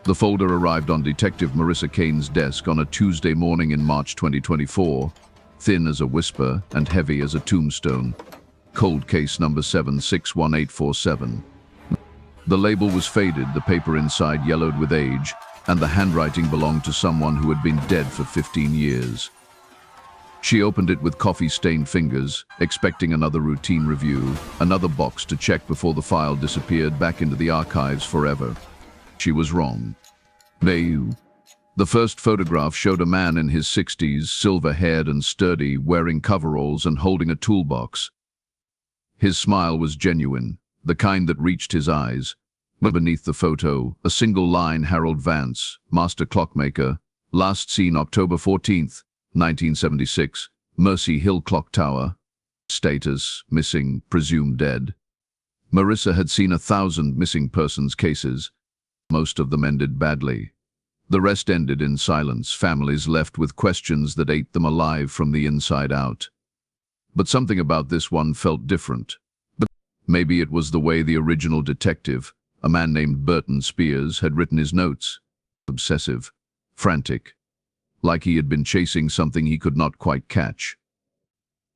The folder arrived on Detective Marissa Kane's desk on a Tuesday morning in March 2024, thin as a whisper and heavy as a tombstone. Cold case number 761847. The label was faded, the paper inside yellowed with age, and the handwriting belonged to someone who had been dead for 15 years. She opened it with coffee-stained fingers, expecting another routine review, another box to check before the file disappeared back into the archives forever. She was wrong. The first photograph showed a man in his 60s, silver-haired and sturdy, wearing coveralls and holding a toolbox. His smile was genuine, the kind that reached his eyes. But beneath the photo, a single line: Harold Vance, master clockmaker, last seen October 14th, 1976, Mercy Hill Clock Tower. Status: missing, presumed dead. Marissa had seen 1,000 missing persons cases. Most of them ended badly. The rest ended in silence, families left with questions that ate them alive from the inside out. But something about this one felt different. Maybe it was the way the original detective, a man named Burton Spears, had written his notes. Obsessive, frantic, like he had been chasing something he could not quite catch.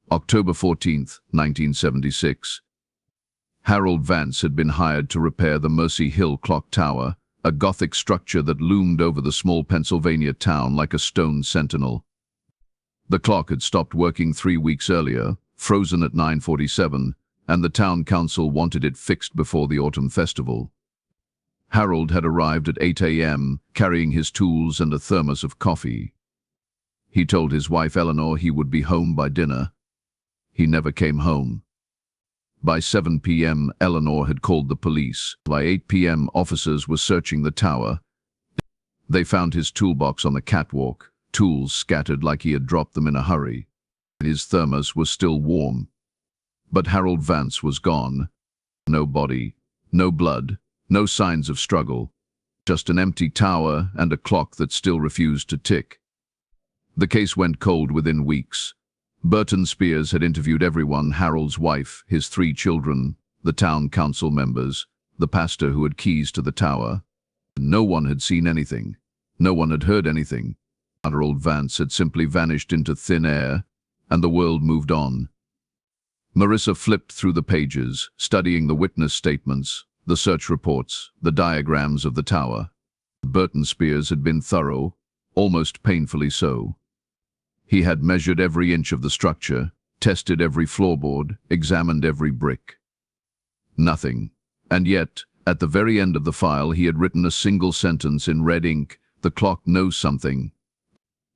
October 14th, 1976. Harold Vance had been hired to repair the Mercy Hill Clock Tower, a Gothic structure that loomed over the small Pennsylvania town like a stone sentinel. The clock had stopped working 3 weeks earlier, frozen at 9:47, and the town council wanted it fixed before the autumn festival. Harold had arrived at 8 a.m., carrying his tools and a thermos of coffee. He told his wife Eleanor he would be home by dinner. He never came home. By 7 p.m., Eleanor had called the police. By 8 p.m., officers were searching the tower. They found his toolbox on the catwalk, tools scattered like he had dropped them in a hurry. His thermos was still warm. But Harold Vance was gone. No body, no blood, no signs of struggle. Just an empty tower and a clock that still refused to tick. The case went cold within weeks. Burton Spears had interviewed everyone: Harold's wife, his 3 children, the town council members, the pastor who had keys to the tower. No one had seen anything. No one had heard anything. Harold Vance had simply vanished into thin air, and the world moved on. Marissa flipped through the pages, studying the witness statements, the search reports, the diagrams of the tower. Burton Spears had been thorough, almost painfully so. He had measured every inch of the structure, tested every floorboard, examined every brick. Nothing. And yet, at the very end of the file, he had written a single sentence in red ink: "The clock knows something."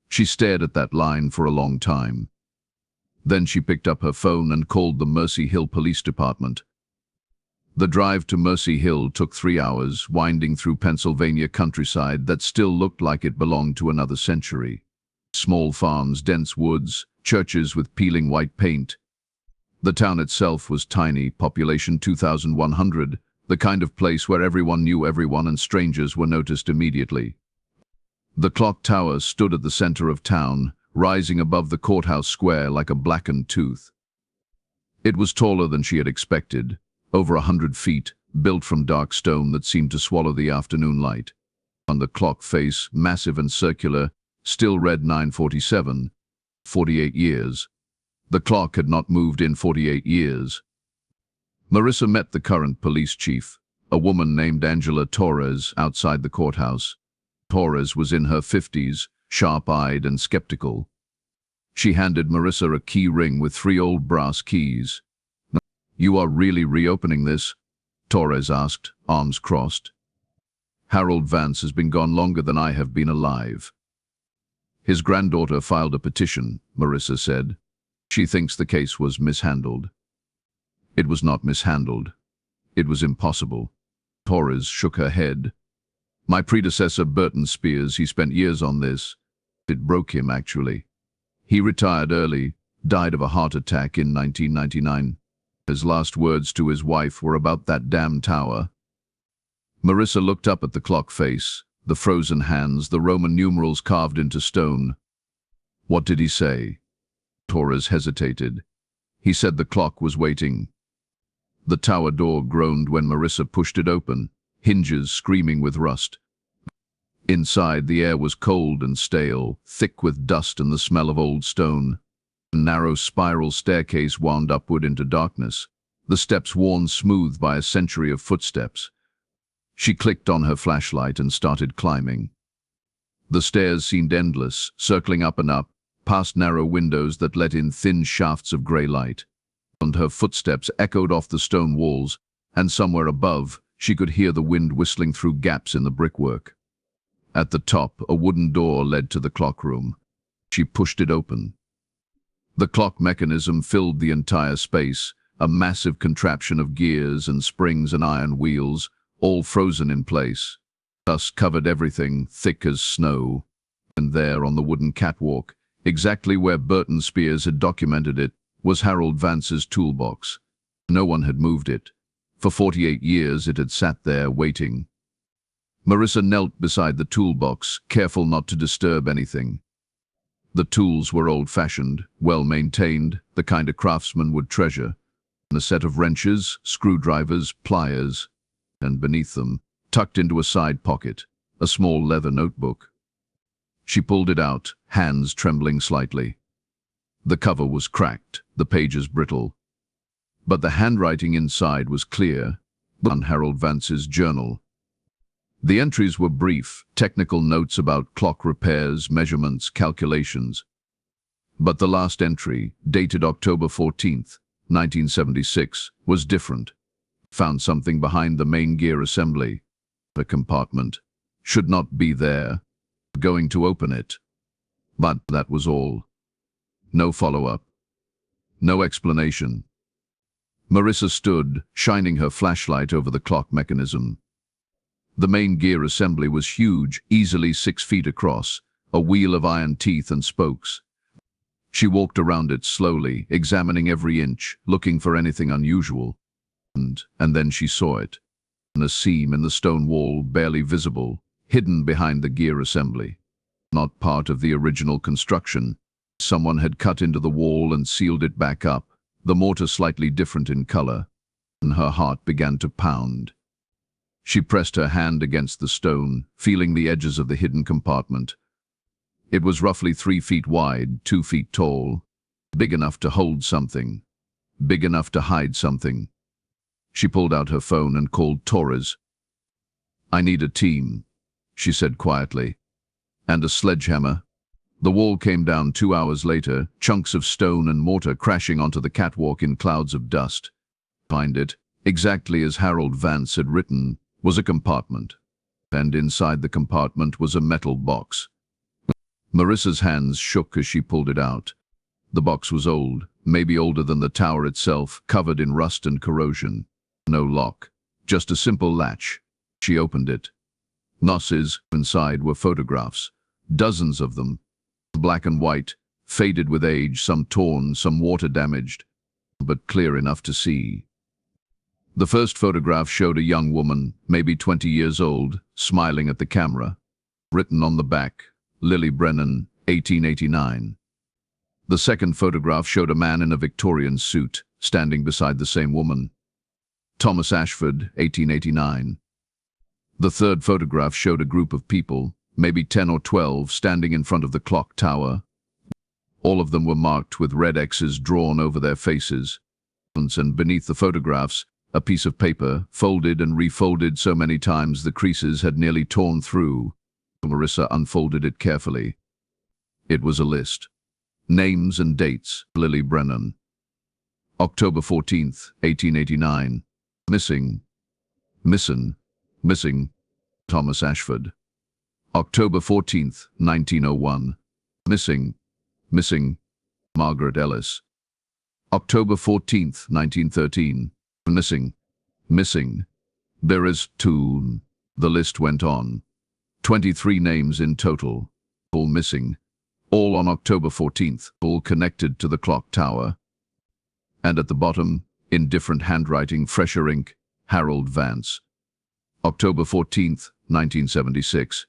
She stared at that line for a long time. Then she picked up her phone and called the Mercy Hill Police Department. The drive to Mercy Hill took 3 hours, winding through Pennsylvania countryside that still looked like it belonged to another century. Small farms, dense woods, churches with peeling white paint. The town itself was tiny, population 2,100, the kind of place where everyone knew everyone and strangers were noticed immediately. The clock tower stood at the center of town, rising above the courthouse square like a blackened tooth. It was taller than she had expected, over 100 feet, built from dark stone that seemed to swallow the afternoon light. On the clock face, massive and circular, still read 9:47, 48 years. The clock had not moved in 48 years. Marissa met the current police chief, a woman named Angela Torres, outside the courthouse. Torres was in her 50s, sharp-eyed and skeptical. She handed Marissa a key ring with 3 old brass keys. "You are really reopening this?" Torres asked, arms crossed. "Harold Vance has been gone longer than I have been alive." "His granddaughter filed a petition," Marissa said. "She thinks the case was mishandled." "It was not mishandled. It was impossible." Torres shook her head. "My predecessor, Burton Spears, he spent years on this. It broke him, actually. He retired early, died of a heart attack in 1999. His last words to his wife were about that damn tower." Marissa looked up at the clock face, the frozen hands, the Roman numerals carved into stone. "What did he say?" Torres hesitated. "He said the clock was waiting." The tower door groaned when Marissa pushed it open, hinges screaming with rust. Inside, the air was cold and stale, thick with dust and the smell of old stone. A narrow spiral staircase wound upward into darkness, the steps worn smooth by a century of footsteps. She clicked on her flashlight and started climbing. The stairs seemed endless, circling up and up, past narrow windows that let in thin shafts of grey light. And her footsteps echoed off the stone walls, and somewhere above, she could hear the wind whistling through gaps in the brickwork. At the top, a wooden door led to the clock room. She pushed it open. The clock mechanism filled the entire space, a massive contraption of gears and springs and iron wheels, all frozen in place. Dust covered everything, thick as snow. And there, on the wooden catwalk, exactly where Burton Spears had documented it, was Harold Vance's toolbox. No one had moved it. For 48 years it had sat there, waiting. Marissa knelt beside the toolbox, careful not to disturb anything. The tools were old-fashioned, well-maintained, the kind a craftsman would treasure. A set of wrenches, screwdrivers, pliers, and beneath them, tucked into a side pocket, a small leather notebook. She pulled it out, hands trembling slightly. The cover was cracked, the pages brittle. But the handwriting inside was clear, on Harold Vance's journal. The entries were brief, technical notes about clock repairs, measurements, calculations. But the last entry, dated October 14th, 1976, was different. Found something behind the main gear assembly. The compartment. Should not be there. Going to open it. But that was all. No follow-up. No explanation. Marissa stood, shining her flashlight over the clock mechanism. The main gear assembly was huge, easily 6 feet across, a wheel of iron teeth and spokes. She walked around it slowly, examining every inch, looking for anything unusual. And then she saw it. A seam in the stone wall, barely visible, hidden behind the gear assembly. Not part of the original construction. Someone had cut into the wall and sealed it back up, the mortar slightly different in color. And her heart began to pound. She pressed her hand against the stone, feeling the edges of the hidden compartment. It was roughly 3 feet wide, 2 feet tall, big enough to hold something, big enough to hide something. She pulled out her phone and called Torres. "I need a team," she said quietly. "And a sledgehammer." The wall came down 2 hours later, chunks of stone and mortar crashing onto the catwalk in clouds of dust. Behind it, exactly as Harold Vance had written, was a compartment. And inside the compartment was a metal box. Marissa's hands shook as she pulled it out. The box was old, maybe older than the tower itself, covered in rust and corrosion. No lock, just a simple latch. She opened it. Nosses inside were photographs, dozens of them, black and white, faded with age, some torn, some water-damaged, but clear enough to see. The first photograph showed a young woman, maybe 20 years old, smiling at the camera. Written on the back, Lily Brennan, 1889. The second photograph showed a man in a Victorian suit, standing beside the same woman. Thomas Ashford, 1889. The third photograph showed a group of people, maybe 10 or 12, standing in front of the clock tower. All of them were marked with red X's drawn over their faces. And beneath the photographs, a piece of paper, folded and refolded so many times the creases had nearly torn through. Marissa unfolded it carefully. It was a list. Names and dates. Lily Brennan. October 14th, 1889. Missing. Missing. Thomas Ashford. October 14th, 1901. Missing. Margaret Ellis. October 14th, 1913. Missing. There is two. The list went on. 23 names in total. All missing. All on October 14th. All connected to the clock tower. And at the bottom, in different handwriting, fresher ink, Harold Vance. October 14th, 1976.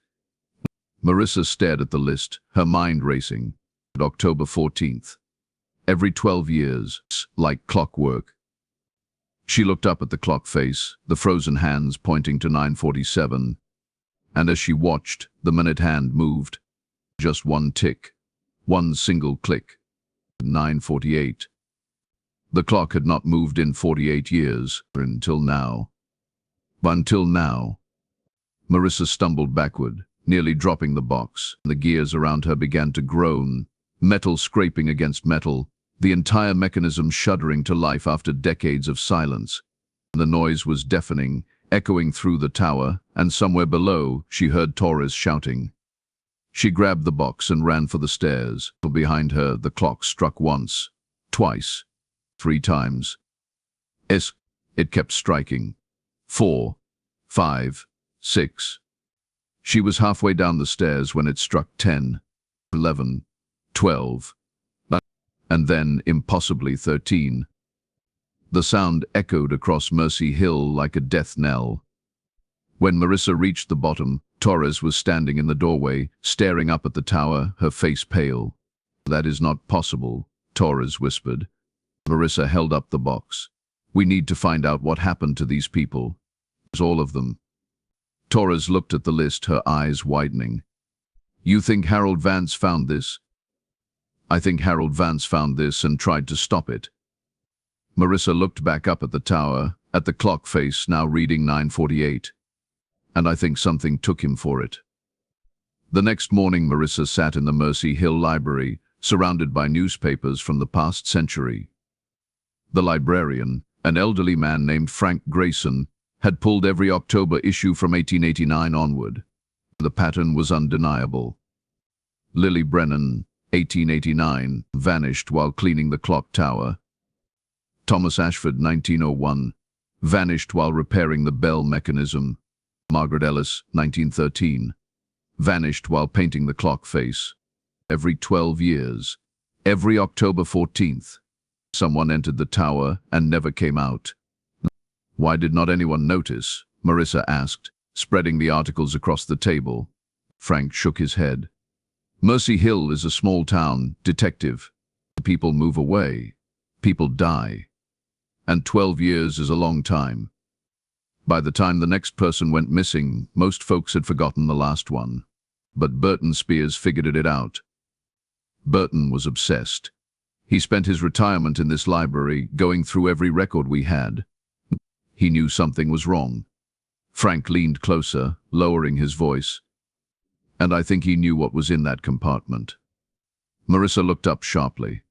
Marissa stared at the list, her mind racing. October 14th. Every 12 years, like clockwork. She looked up at the clock face, the frozen hands pointing to 9:47. And as she watched, the minute hand moved. Just one tick. One single click. 9:48. The clock had not moved in 48 years, until now. But until now. Marissa stumbled backward, nearly dropping the box. The gears around her began to groan, metal scraping against metal, the entire mechanism shuddering to life after decades of silence. The noise was deafening, echoing through the tower, and somewhere below, she heard Torres shouting. She grabbed the box and ran for the stairs. Behind her, the clock struck once, twice, 3 times. It kept striking. 4, 5, 6. She was halfway down the stairs when it struck 10, 11, 12, and then, impossibly, 13. The sound echoed across Mercy Hill like a death knell. When Marissa reached the bottom, Torres was standing in the doorway, staring up at the tower, her face pale. "That is not possible," Torres whispered. Marissa held up the box. "We need to find out what happened to these people. All of them." Torres looked at the list, her eyes widening. "You think Harold Vance found this?" "I think Harold Vance found this and tried to stop it." Marissa looked back up at the tower, at the clock face now reading 9:48. "And I think something took him for it." The next morning, Marissa sat in the Mercy Hill Library, surrounded by newspapers from the past century. The librarian, an elderly man named Frank Grayson, had pulled every October issue from 1889 onward. The pattern was undeniable. Lily Brennan, 1889, vanished while cleaning the clock tower. Thomas Ashford, 1901, vanished while repairing the bell mechanism. Margaret Ellis, 1913, vanished while painting the clock face. Every 12 years, every October 14th, someone entered the tower and never came out. "Why did not anyone notice?" Marissa asked, spreading the articles across the table. Frank shook his head. "Mercy Hill is a small town, detective. People move away. People die. And 12 years is a long time. By the time the next person went missing, most folks had forgotten the last one. But Burton Spears figured it out. Burton was obsessed. He spent his retirement in this library, going through every record we had. He knew something was wrong." Frank leaned closer, lowering his voice. "And I think he knew what was in that compartment." Marissa looked up sharply.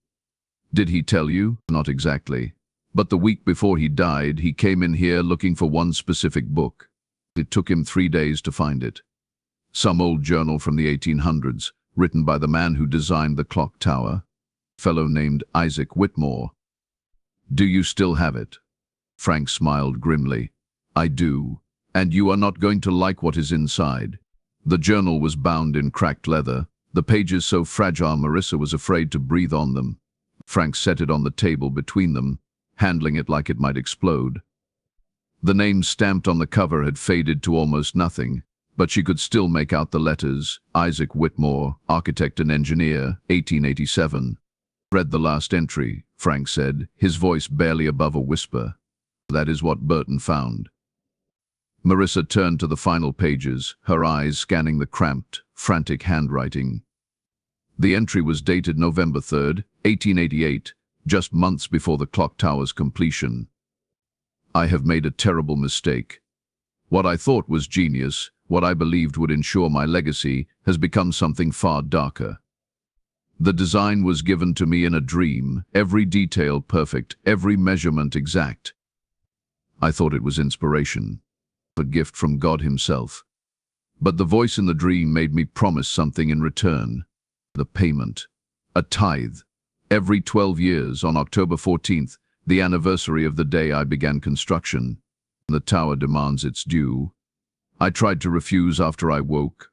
"Did he tell you?" "Not exactly. But the week before he died, he came in here looking for one specific book. It took him 3 days to find it. Some old journal from the 1800s, written by the man who designed the clock tower, a fellow named Isaac Whitmore." "Do you still have it?" Frank smiled grimly. "I do, and you are not going to like what is inside." The journal was bound in cracked leather, the pages so fragile Marissa was afraid to breathe on them. Frank set it on the table between them, handling it like it might explode. The name stamped on the cover had faded to almost nothing, but she could still make out the letters: Isaac Whitmore, architect and engineer, 1887. "Read the last entry," Frank said, his voice barely above a whisper. "That is what Burton found." Marissa turned to the final pages, her eyes scanning the cramped, frantic handwriting. The entry was dated November 3rd, 1888, just months before the clock tower's completion. "I have made a terrible mistake. What I thought was genius, what I believed would ensure my legacy, has become something far darker. The design was given to me in a dream, every detail perfect, every measurement exact. I thought it was inspiration, a gift from God himself. But the voice in the dream made me promise something in return. The payment. A tithe. Every 12 years, on October 14th, the anniversary of the day I began construction. The tower demands its due. I tried to refuse after I woke.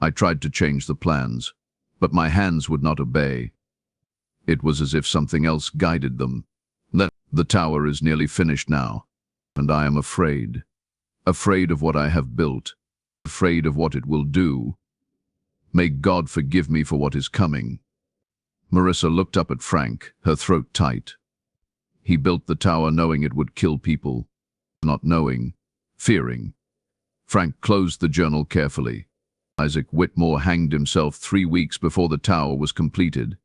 I tried to change the plans, but my hands would not obey. It was as if something else guided them. The tower is nearly finished now, and I am afraid. Afraid of what I have built. Afraid of what it will do. May God forgive me for what is coming." Marissa looked up at Frank, her throat tight. He built the tower knowing it would kill people. Not knowing, fearing. Frank closed the journal carefully. Isaac Whitmore hanged himself 3 weeks before the tower was completed.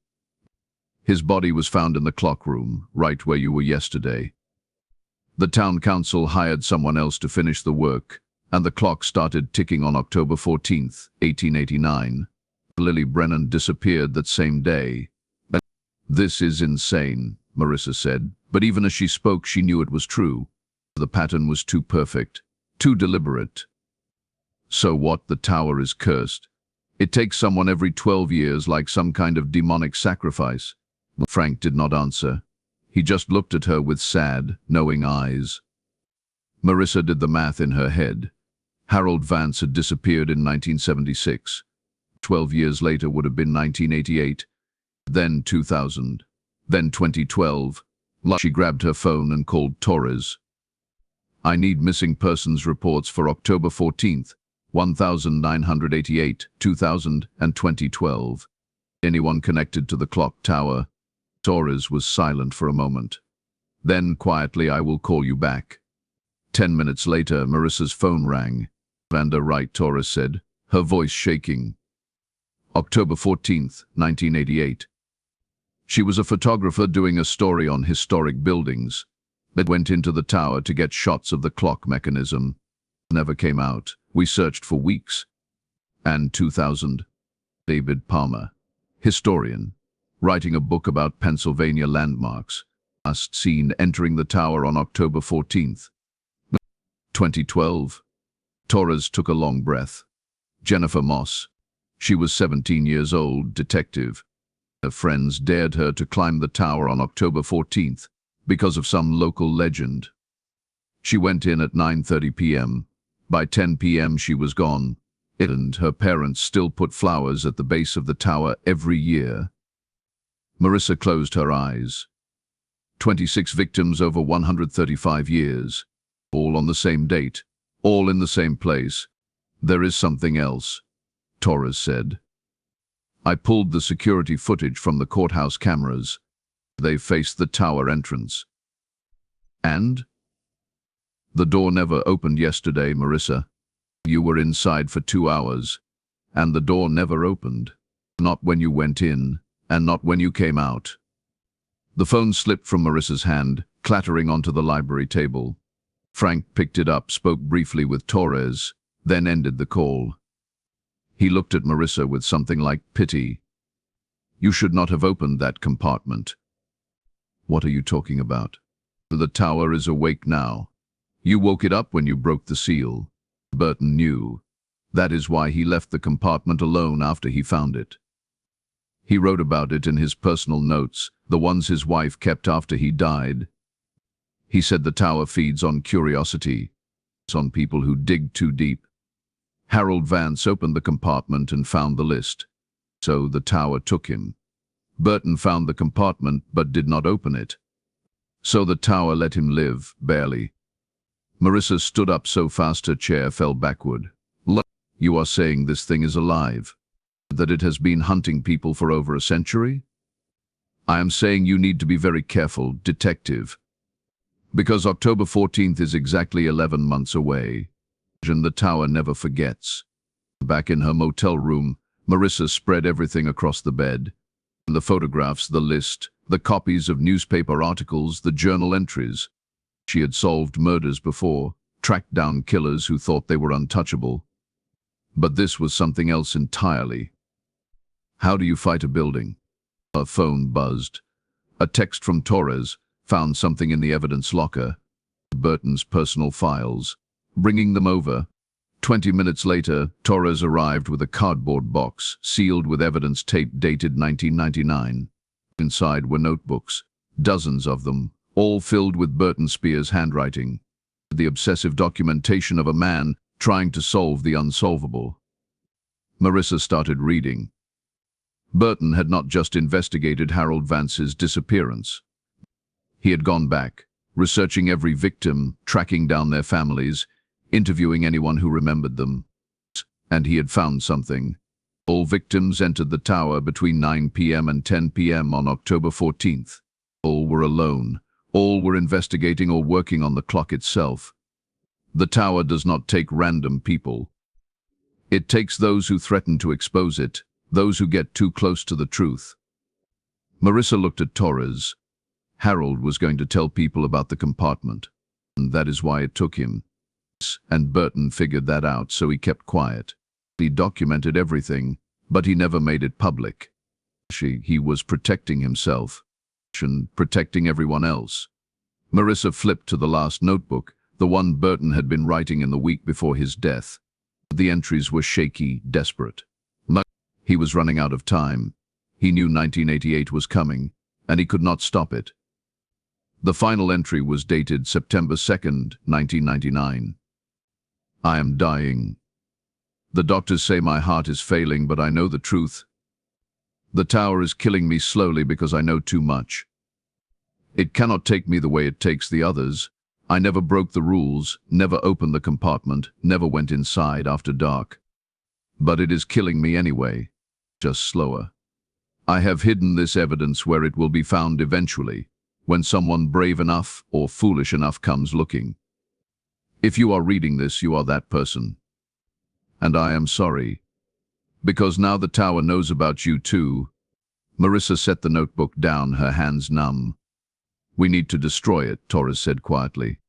His body was found in the clock room, right where you were yesterday. The town council hired someone else to finish the work, and the clock started ticking on October 14th, 1889. Lily Brennan disappeared that same day. "This is insane," Marissa said, but even as she spoke, she knew it was true. The pattern was too perfect, too deliberate. So what? The tower is cursed. It takes someone every 12 years, like some kind of demonic sacrifice. Frank did not answer. He just looked at her with sad, knowing eyes. Marissa did the math in her head. Harold Vance had disappeared in 1976. 12 years later would have been 1988. Then 2000. Then 2012. She grabbed her phone and called Torres. "I need missing persons reports for October 14th, 1988, 2000, and 2012. Anyone connected to the clock tower?" Torres was silent for a moment. Then, quietly, "I will call you back." 10 minutes later, Marissa's phone rang. "Vanda Wright," Torres said, her voice shaking. "October 14th, 1988. She was a photographer doing a story on historic buildings. It went into the tower to get shots of the clock mechanism. Never came out. We searched for weeks." And 2000. David Palmer, historian, writing a book about Pennsylvania landmarks, last seen entering the tower on October 14th. 2012. Torres took a long breath. Jennifer Moss. She was 17 years old, detective. Her friends dared her to climb the tower on October 14th because of some local legend. She went in at 9:30 p.m. By 10 p.m. she was gone, and her parents still put flowers at the base of the tower every year. Marissa closed her eyes. 26 victims over 135 years, all on the same date, all in the same place. "There is something else," Torres said. "I pulled the security footage from the courthouse cameras. They faced the tower entrance. And? The door never opened yesterday, Marissa. You were inside for 2 hours, and the door never opened. Not when you went in, and not when you came out." The phone slipped from Marissa's hand, clattering onto the library table. Frank picked it up, spoke briefly with Torres, then ended the call. He looked at Marissa with something like pity. "You should not have opened that compartment." "What are you talking about?" "The tower is awake now. You woke it up when you broke the seal." Burton knew. That is why he left the compartment alone after he found it. He wrote about it in his personal notes, the ones his wife kept after he died. He said the tower feeds on curiosity. It's on people who dig too deep. Harold Vance opened the compartment and found the list. So the tower took him. Burton found the compartment but did not open it. So the tower let him live, barely. Marissa stood up so fast her chair fell backward. "Look, you are saying this thing is alive? That it has been hunting people for over a century?" "I am saying you need to be very careful, detective. Because October 14th is exactly 11 months away. And the tower never forgets." Back in her motel room, Marissa spread everything across the bed. The photographs, the list, the copies of newspaper articles, the journal entries. She had solved murders before, tracked down killers who thought they were untouchable. But this was something else entirely. "How do you fight a building?" Her phone buzzed. A text from Torres, found something in the evidence locker. Burton's personal files. Bringing them over. 20 minutes later, Torres arrived with a cardboard box, sealed with evidence tape dated 1999. Inside were notebooks, dozens of them, all filled with Burton Spears' handwriting. The obsessive documentation of a man trying to solve the unsolvable. Marissa started reading. Burton had not just investigated Harold Vance's disappearance. He had gone back, researching every victim, tracking down their families, interviewing anyone who remembered them. And he had found something. All victims entered the tower between 9 p.m. and 10 p.m. on October 14th. All were alone. All were investigating or working on the clock itself. The tower does not take random people. It takes those who threaten to expose it, those who get too close to the truth. Marissa looked at Torres. Harold was going to tell people about the compartment, and that is why it took him. And Burton figured that out, so he kept quiet. He documented everything, but he never made it public. He was protecting himself and protecting everyone else. Marissa flipped to the last notebook, the one Burton had been writing in the week before his death. The entries were shaky, desperate. He was running out of time. He knew 1988 was coming, and he could not stop it. The final entry was dated September 2nd, 1999. I am dying. The doctors say my heart is failing, but I know the truth. The tower is killing me slowly because I know too much. It cannot take me the way it takes the others. I never broke the rules, never opened the compartment, never went inside after dark. But it is killing me anyway, just slower. I have hidden this evidence where it will be found eventually, when someone brave enough or foolish enough comes looking. If you are reading this, you are that person. And I am sorry. Because now the tower knows about you too. Marissa set the notebook down, her hands numb. We need to destroy it, Torres said quietly.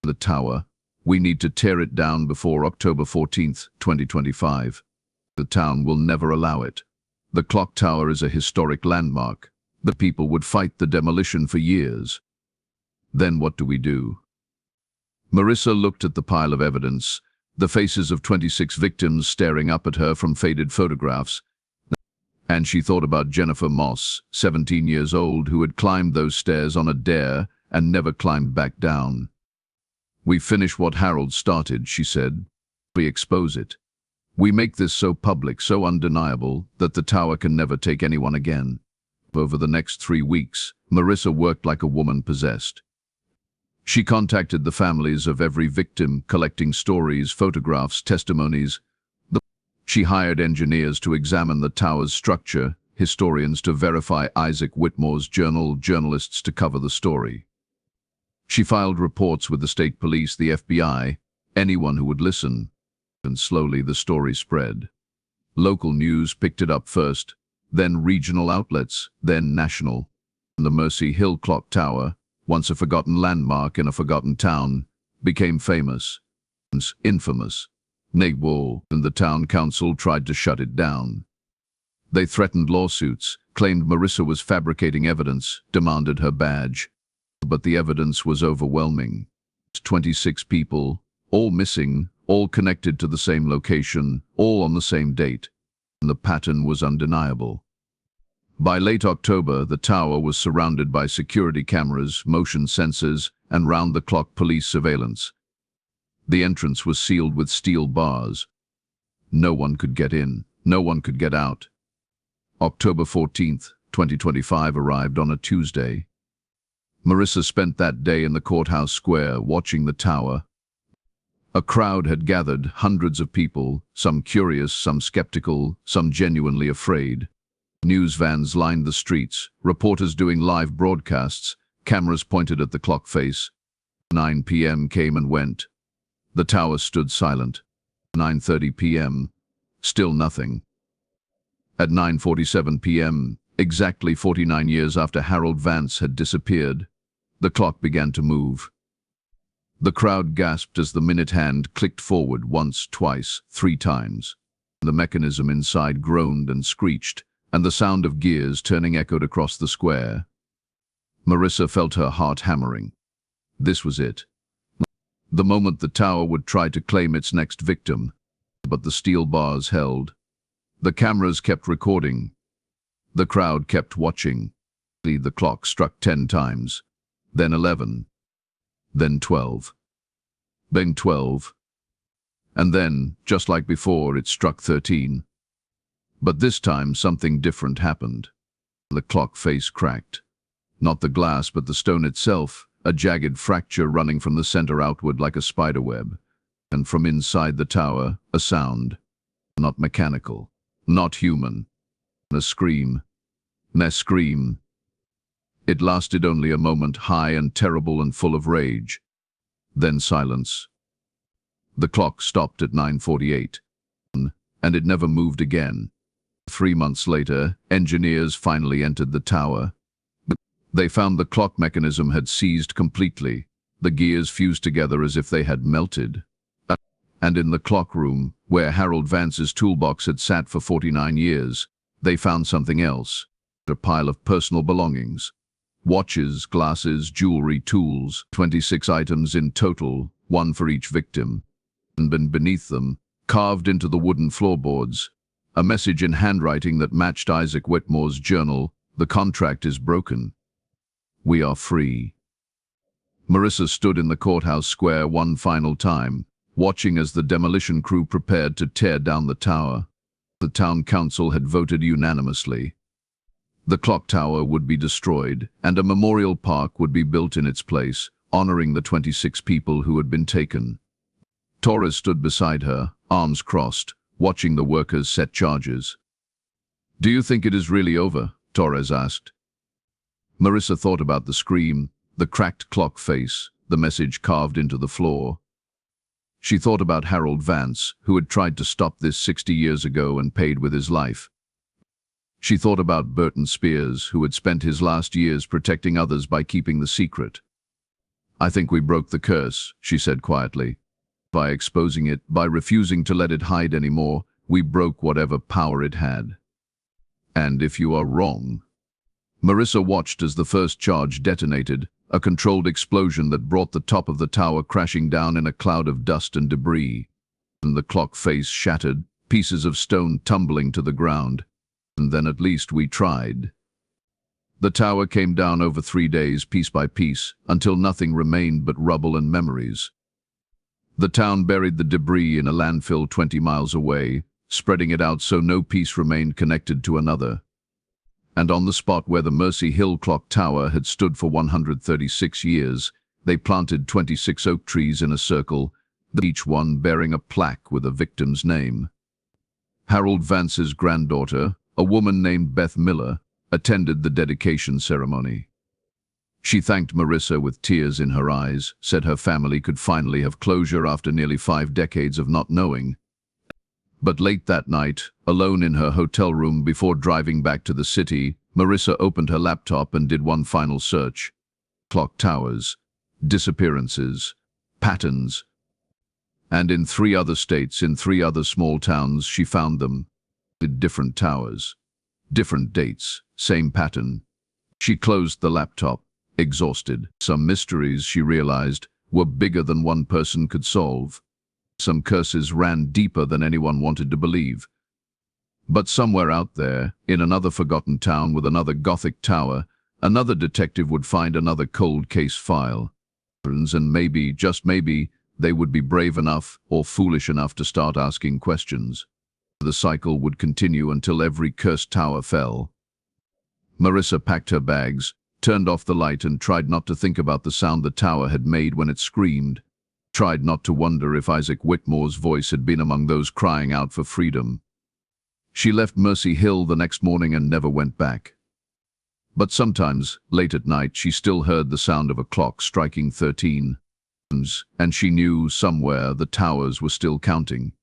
The tower. We need to tear it down before October 14th, 2025. The town will never allow it. The clock tower is a historic landmark. The people would fight the demolition for years. Then what do we do? Marissa looked at the pile of evidence, the faces of 26 victims staring up at her from faded photographs. And she thought about Jennifer Moss, 17 years old, who had climbed those stairs on a dare and never climbed back down. We finish what Harold started, she said. We expose it. We make this so public, so undeniable, that the tower can never take anyone again. Over the next 3 weeks, Marissa worked like a woman possessed. She contacted the families of every victim, collecting stories, photographs, testimonies. She hired engineers to examine the tower's structure, historians to verify Isaac Whitmore's journal, journalists to cover the story. She filed reports with the state police, the FBI, anyone who would listen. And slowly the story spread. Local news picked it up first, then regional outlets, then national. The Mercy Hill Clock Tower, once a forgotten landmark in a forgotten town, became famous, infamous. Nagwall and the town council tried to shut it down. They threatened lawsuits, claimed Marissa was fabricating evidence, demanded her badge. But the evidence was overwhelming. 26 people, all missing, all connected to the same location, all on the same date. And the pattern was undeniable. By late October, the tower was surrounded by security cameras, motion sensors, and round-the-clock police surveillance. The entrance was sealed with steel bars. No one could get in, no one could get out. October 14th, 2025 arrived on a Tuesday. Marissa spent that day in the courthouse square, watching the tower. A crowd had gathered, hundreds of people, some curious, some skeptical, some genuinely afraid. News vans lined the streets, reporters doing live broadcasts, cameras pointed at the clock face. 9 p.m. came and went. The tower stood silent. 9:30 p.m. Still nothing. At 9:47 p.m., exactly 49 years after Harold Vance had disappeared, the clock began to move. The crowd gasped as the minute hand clicked forward once, twice, 3 times. The mechanism inside groaned and screeched, and the sound of gears turning echoed across the square. Marissa felt her heart hammering. This was it. The moment the tower would try to claim its next victim, but the steel bars held. The cameras kept recording. The crowd kept watching. The clock struck 10 times, then 11, then 12, then 12, and then, just like before, it struck 13. But this time something different happened. The clock face cracked. Not the glass, but the stone itself, a jagged fracture running from the center outward like a spiderweb. And from inside the tower, a sound. Not mechanical, not human. A scream. A scream. It lasted only a moment, high and terrible and full of rage. Then silence. The clock stopped at 9:48, and it never moved again. 3 months later, engineers finally entered the tower. They found the clock mechanism had seized completely. The gears fused together as if they had melted. And in the clock room, where Harold Vance's toolbox had sat for 49 years, they found something else. A pile of personal belongings. Watches, glasses, jewelry, tools, 26 items in total, one for each victim. And beneath them, carved into the wooden floorboards, a message in handwriting that matched Isaac Whitmore's journal: "The contract is broken. We are free." Marissa stood in the courthouse square one final time, watching as the demolition crew prepared to tear down the tower. The town council had voted unanimously. The clock tower would be destroyed, and a memorial park would be built in its place, honoring the 26 people who had been taken. Torres stood beside her, arms crossed, watching the workers set charges. "Do you think it is really over?" Torres asked. Marissa thought about the scream, the cracked clock face, the message carved into the floor. She thought about Harold Vance, who had tried to stop this 60 years ago and paid with his life. She thought about Burton Spears, who had spent his last years protecting others by keeping the secret. "I think we broke the curse," she said quietly. "By exposing it, by refusing to let it hide anymore, we broke whatever power it had. And if you are wrong..." Marissa watched as the first charge detonated, a controlled explosion that brought the top of the tower crashing down in a cloud of dust and debris. And the clock face shattered, pieces of stone tumbling to the ground. And then at least we tried. The tower came down over 3 days, piece by piece, until nothing remained but rubble and memories. The town buried the debris in a landfill 20 miles away, spreading it out so no piece remained connected to another. And on the spot where the Mercy Hill clock tower had stood for 136 years, they planted 26 oak trees in a circle, each one bearing a plaque with a victim's name. Harold Vance's granddaughter, a woman named Beth Miller, attended the dedication ceremony. She thanked Marissa with tears in her eyes, said her family could finally have closure after nearly 5 decades of not knowing. But late that night, alone in her hotel room before driving back to the city, Marissa opened her laptop and did one final search. Clock towers, disappearances, patterns. And in 3 other states, in 3 other small towns, she found them. Different towers, different dates, same pattern. She closed the laptop, exhausted. Some mysteries, she realized, were bigger than one person could solve. Some curses ran deeper than anyone wanted to believe. But somewhere out there, in another forgotten town with another Gothic tower, another detective would find another cold case file. And maybe, just maybe, they would be brave enough or foolish enough to start asking questions. The cycle would continue until every cursed tower fell. Marissa packed her bags, turned off the light and tried not to think about the sound the tower had made when it screamed. Tried not to wonder if Isaac Whitmore's voice had been among those crying out for freedom. She left Mercy Hill the next morning and never went back. But sometimes, late at night, she still heard the sound of a clock striking 13. And she knew somewhere the towers were still counting.